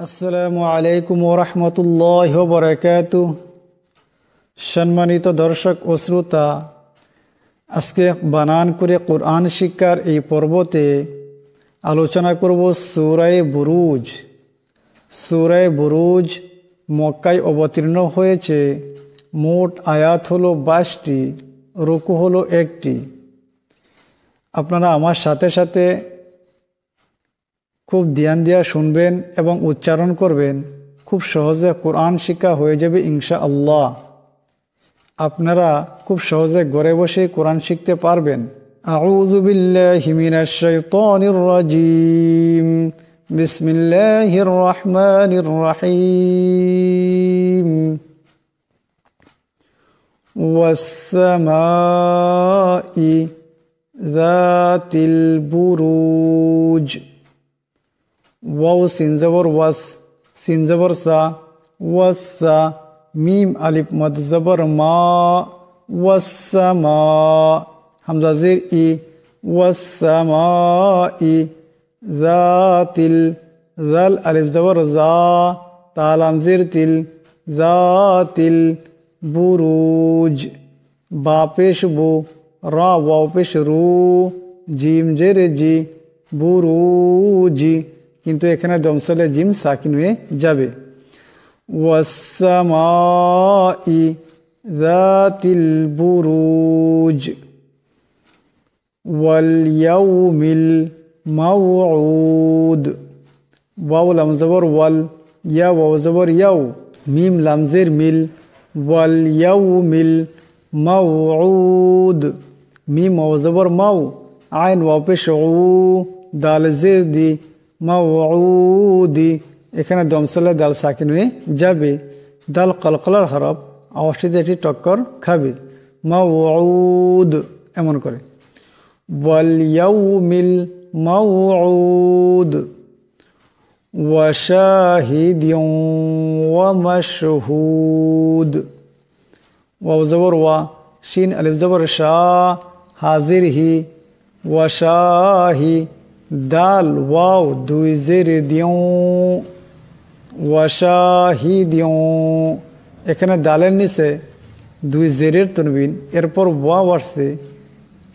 আসসালামু আলাইকুম ওরহমতুল্লাহি ওয়া বারাকাতুহু। সম্মানিত দর্শক ও শ্রোতা, আজকে বানান করে কোরআন শিক্ষার এই পর্বতে আলোচনা করব সূরা বুরুজ। সূরা বুরুজ মক্কায় অবতীর্ণ হয়েছে। মোট আয়াত হলো 22টি, রুকু হলো 1টি। আপনারা আমার সাথে সাথে খুব ধ্যান দিয়া শুনবেন এবং উচ্চারণ করবেন। খুব সহজে কোরআন শিক্ষা হয়ে যাবে ইনশাআল্লাহ। আপনারা খুব সহজে ঘরে বসে কোরআন শিখতে পারবেন। আউযু বিল্লাহি মিনাশ শাইতানির রাজীম। বিসমিল্লাহির রহমানির রহিম। ওয়াস সামাই যাতিল বুরুজ। ওয়াও সিন জবর ওয়াস, সিন জবর সা, ওয়াসা। মিম আলিফ মদ জবর মা, ওয়াসসামা। হামজা জের ই, ওয়াসসামাই যাতিল। জাল আলিফ জবর জা, তা লাম জের তিল, যাতিল বুরুজ। বা পেশ বু, রা ওয়াও পেশ রু, জিম জের জি, বুরুজি। কিন্তু এখানে দমসালে জিম সাকিন হয়ে যাবে। ওয়াসসামাই যাতিল বুরুজ ওয়াল ইয়াউমিল মাউউদ। ওয়াও লাম জবর ওয়াল, ইয়া ওয়াও জবর ইয়াও, মিম লাম জের মিল, ওয়াল ইয়াউমিল মাউউদ। মিম ওয়াও জবর মাউ, আইন ওয়াও পেশ উ, দাল জের দি, মাউউদি। এখানে দমসালে দাল সাকিন হয়ে যাবে। দাল কলকলার হরফ, আওয়াজটিতে একটি টক্কর খাবে। মাউউদ এমন করে। ওয়াল ইয়াউমিল মাউউদ ওয়া শাহিদিন ওয়া মাশহুদ। ওয়াও জবর ওয়া, শিন আলিফ জবর শা, হাজির হি, ওয়া শাহি। দাল ওয়াও দুই জের দিও, ওয়া শাহিদিন। এখানে দালের নিচে দুই জেরের তনবিন, এরপর ওয়াও আসছে।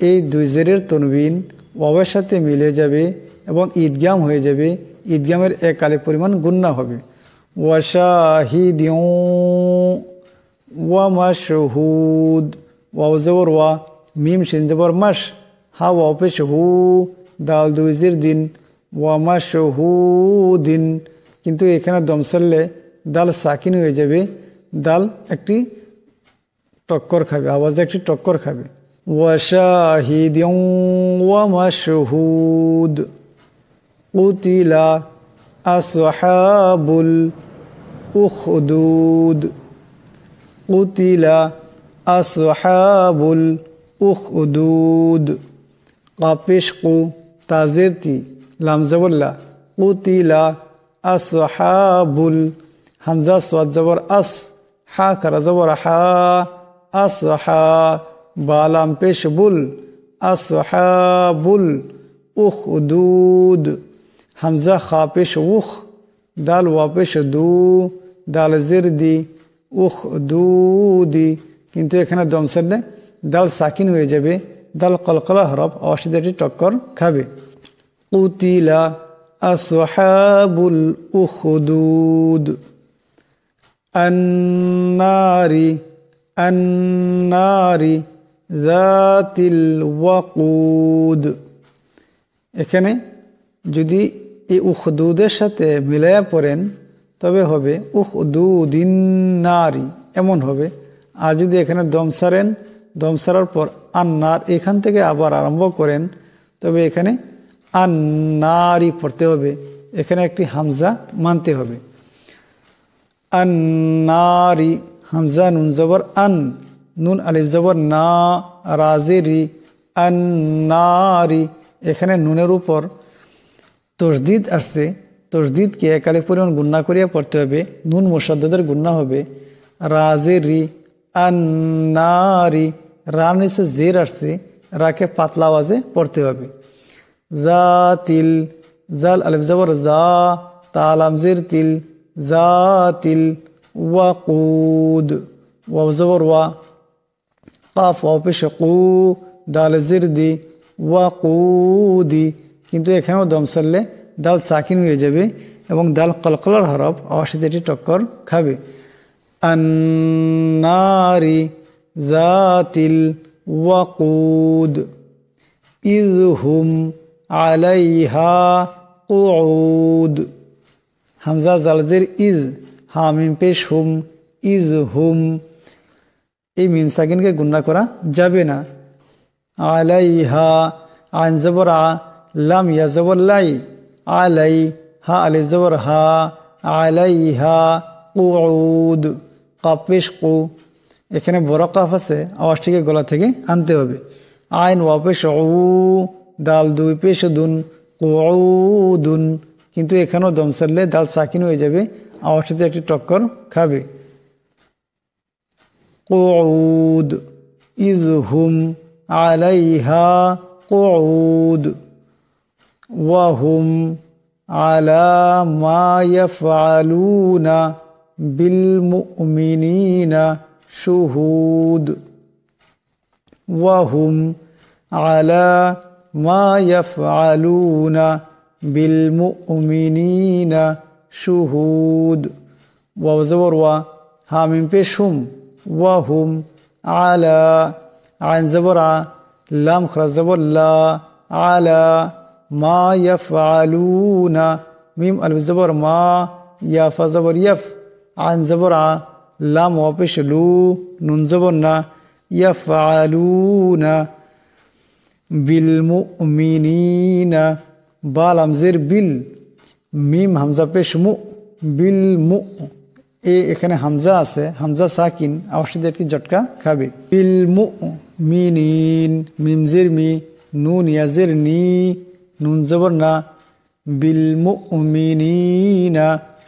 এই দুই জেরের তনবিন ওয়াওয়ের সাথে মিলে যাবে এবং ঈদগাম হয়ে যাবে। ঈদগামের এক আলিফ পরিমাণ গুন্না হবে। ওয়া শাহিদিন ওয়া মাশহুদ। ওয়াও জবর ওয়া, মিম শিন জবর মাশ, হা ওয়াও পেশ হু, দাল দুই জের দিন, ওয়া মাশহুদিন। কিন্তু এখানে দমসাল্লে দাল সাকিন হয়ে যাবে। দাল একটি টক্কর খাবে, আওয়াজে একটি টক্কর খাবে। ওয়া শাহিদিন ওয়া মাশহুদ। কুতিলা আসহাবুল উখদুদ। কুতিলা আসহাবুল উখদুদ। কাপেশ কু, তাজের তি, লাম জবরলা, কুতিলা আসহাবুল। হামজা সাদ জবর আস, হা খারা জবর হা, আসহা। বা লাম পেশ বুল, আসহাবুল উখদুদ। হামজা খা পেশ উখ, দাল ওয়া পেশ দু, দাল জের দি, উখদুদি। কিন্তু এখানে দমসালে দাল সাকিন হয়ে যাবে। দাল কলকলা হরফ, আওয়াজটিতে একটি টক্কর খাবে। কুতিলা আসহাবুল উখদুদ। আন্নারি, আন্নারি যাতিল ওয়াকুদ। এখানে যদি এই উখদুদের সাথে মিলায়া পড়েন তবে হবে উখদুদিন নারি, এমন হবে। আর যদি এখানে দম সারেন, দম সারার পর আন্নার এখান থেকে আবার আরম্ভ করেন তবে এখানে আন্নারি পড়তে হবে। এখানে একটি হামজা মানতে হবে। আন্নারি, হামজা নুন জবর আন, নুন আলিফ জবর না, রাজেরি, আন্নারি। এখানে নুনের উপর তসদিদ আসছে। তসদিদকে এক আলিফ পরিমাণ গুন্না করিয়া পড়তে হবে। নুন মুসাদ্দাদের গুন্না হবে। রাজেরি, আন্নারি। রার নিচে জের আসছে, রাকে পাতলা আওয়াজে পড়তে হবে। জাতিল, জাল আলিফ জবর জা, তালাম জির তিল জাতিল ওয়াকুদ ওয়াও জবর ওয়া কাফ ওয়াও পেশ কু দাল জির দি ওয়াকুদি কিন্তু এখানেও দম সারলে দাল সাকিন হয়ে যাবে এবং দাল কলকলার হরফ আওয়াজ সাথে এটি টক্কর খাবে আন্নারি জাতিল ওয়াকুদ ইযহুম আলাইহা কুউদ হামজা জালজের ইজ হা মিম পেশ হুম ইজ হুম এই মিম সাকিনকে গুণা করা যাবে না আলাইহা আইন জবর আ লাম ইয়া জবর লাই আলাই হা আলি জবর হা আলাইহা কুউদ কাফ পেশ কু এখানে বড় কাফ আছে আওয়াজটিকে গলা থেকে আনতে হবে আইন ওয়া পেশ উ দাল দুই পেশ দুন কুউদুন কিন্তু এখানেও দম সারলে দাল সাকিন হয়ে যাবে আওয়াজটিতে একটি টক্কর খাবে কুউদ ইযহুম আলাইহা কুউদ ওয়া হুম আলা মা ইয়াফআলুনা বিল মুমিনিনা শুহুদ ওয়া হুম আলা মা ইয়াফআলুনা বিল মুমিনিনা শুহুদ ওয়াও জবর ওয়া হা মিম পেশ হুম ওয়া হুম আলা আইন জবর আ লাম খরা জবর লা আলা মা ইয়াফআলুনা মিম আলিফ জবর মা ইয়া ফা জবর ইয়াফ আইন জবর আ লাম ওয়া পেশ লু নুন জবর না ইয়াফআলুনা বিল মুমিনিনা বা লামজের বিল মিম হামজা পেশ মু বিল মু এখানে হামজা আছে হামজা সাকিন আওয়াজটিতে একটি জটকা খাবে বিল মুমিনিন মিমজের মি নুন ইয়াজের নি নুন জবর না বিল মুমিনিনা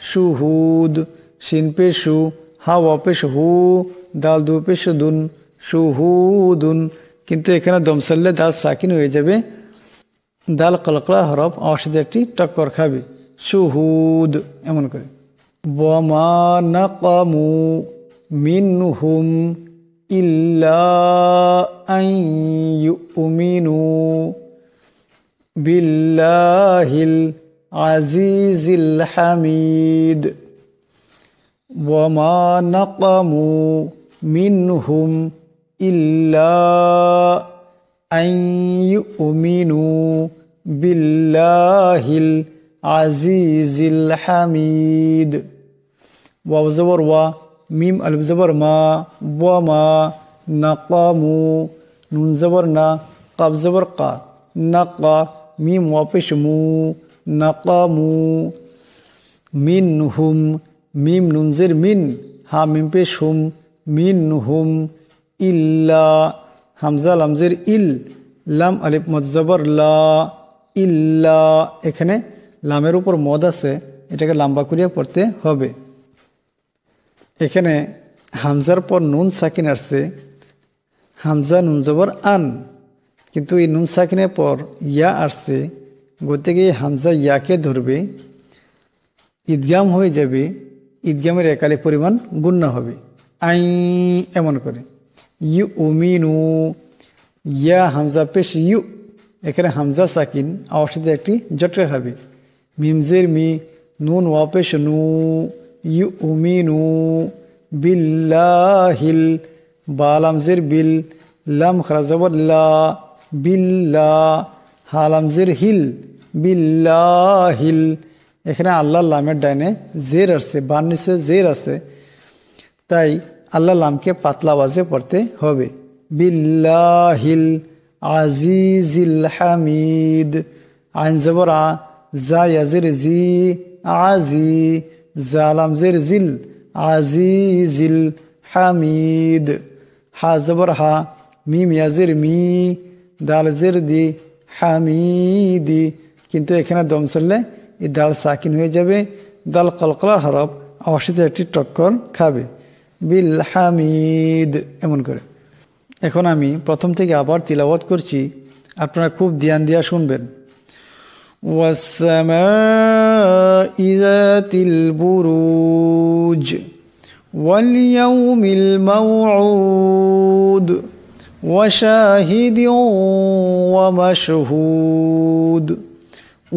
শুহুদ শিন পেশু হা ওয়া পেশ হু দাল দু পেশ দুন শুহুদুন কিন্তু এখানে দম সারলে দাল সাকিন হয়ে যাবে দাল কলকলা হরফ আওয়াজ সাথে একটি টক্কর খাবে শুহুদ এমন করে ওয়ামা নাকামু মিনহুম ইল্লা আন ইউমিনু বিল্লাহিল আজিজিল হামিদ ওয়ামা নাকামু মিনহুম ইল্লা আন ইউমিনু বিল্লাহিল আজিজিল হামিদ ওয়াও জবর ওয়া মিম আলিফ জবর মা ওয়া মা নাকামু নুন জবর না কাফ জবর কা নাকা মিম ওয়া পেশ মু নাকামু মিনহুম মিম নুন জের মিন হা মিম পেশ হুম মিনহুম ইল্লা হামজা লামজের ইল লাম আলিফ মদ জবর লা ইল্লা এখানে লামের উপর মদ আছে এটাকে লম্বা করিয়া পড়তে হবে এখানে হামজার পর নুন সাকিন আসছে হামজা নুন জবর আন কিন্তু এই নুন সাকিনের পর ইয়া আসছে গতে গিয়ে হামজা ইয়াকে ধরবে ঈদগাম হয়ে যাবে ঈদগামের একালে পরিমাণ গুণনা হবে আই এমন করে ইউ উমিনু ইয়া হামজা পেশ ইউ এখানে হামজা সাকিন আওয়াজ সাথে একটি জটকা খাবে মিমজের মি নুন ওয়া পেশ নু ইউ উমিনু বিল্লাহিল বা লামজের বিল লাম খরা জবর লা বিল্লা হা লামজের হিল বিল্লাহিল এখানে আল্লাহ লামের ডাইনে জের আসছে বান নিচে জের আছে তাই আল্লাহ লামকে পাতলা আওয়াজে পড়তে হবে বিল্লাহিল আজিজিল হামিদ আইন জবর আ জা ইয়াজের জি আজি জালাম জের জিল আজিজিল হামিদ হা জবর হা মিম ইয়াজের মি দাল জের দি হামিদি কিন্তু এখানে দম চললে এই দাল সাকিন হয়ে যাবে দাল কলকলা হরফ আওয়াজে একটি টক্কর খাবে বিল হামিদ এমন করে এখন আমি প্রথম থেকে আবার তিলাওয়াত করছি আপনারা খুব ধ্যান দিয়া শুনবেন والسماء ذات البروج واليوم الموعود وشاهد ومشهود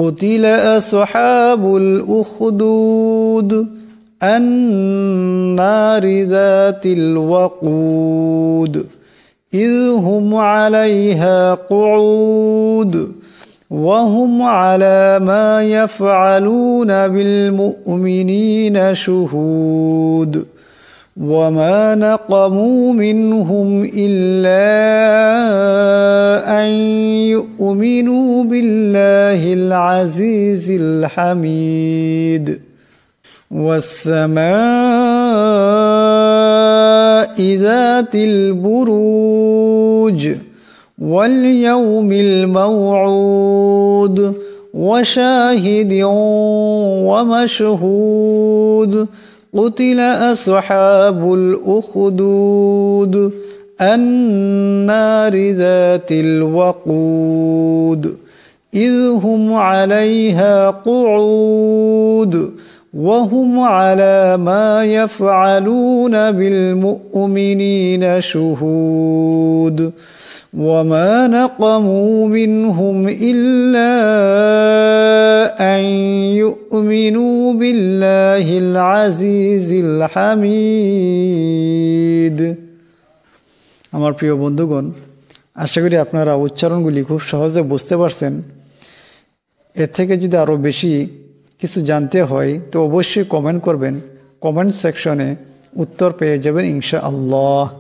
قتل أصحاب الأخدود النار ذات الوقود إذ هم عليها قعود وهم على ما يفعلون بالمؤمنين شهود وما نقموا منهم إلا أن يؤمنوا بالله العزيز الحميد والسماء ذات البروج واليوم الموعود وشاهد ومشهود قتل أصحاب الأخدود النار ذات الوقود إذ هم عليها قعود وهم على ما يفعلون بالمؤمنين شهود وما نقموا منهم إلا أن يؤمنوا بالله العزيز الحميد আমার প্রিয় বন্ধুগণ, আশা করি আপনারা উচ্চারণগুলি খুব সহজে বুঝতে পারছেন। এর থেকে যদি আরও বেশি কিছু জানতে হয় তো অবশ্যই কমেন্ট করবেন, কমেন্ট সেকশনে উত্তর পেয়ে যাবেন ইনশাআল্লাহ।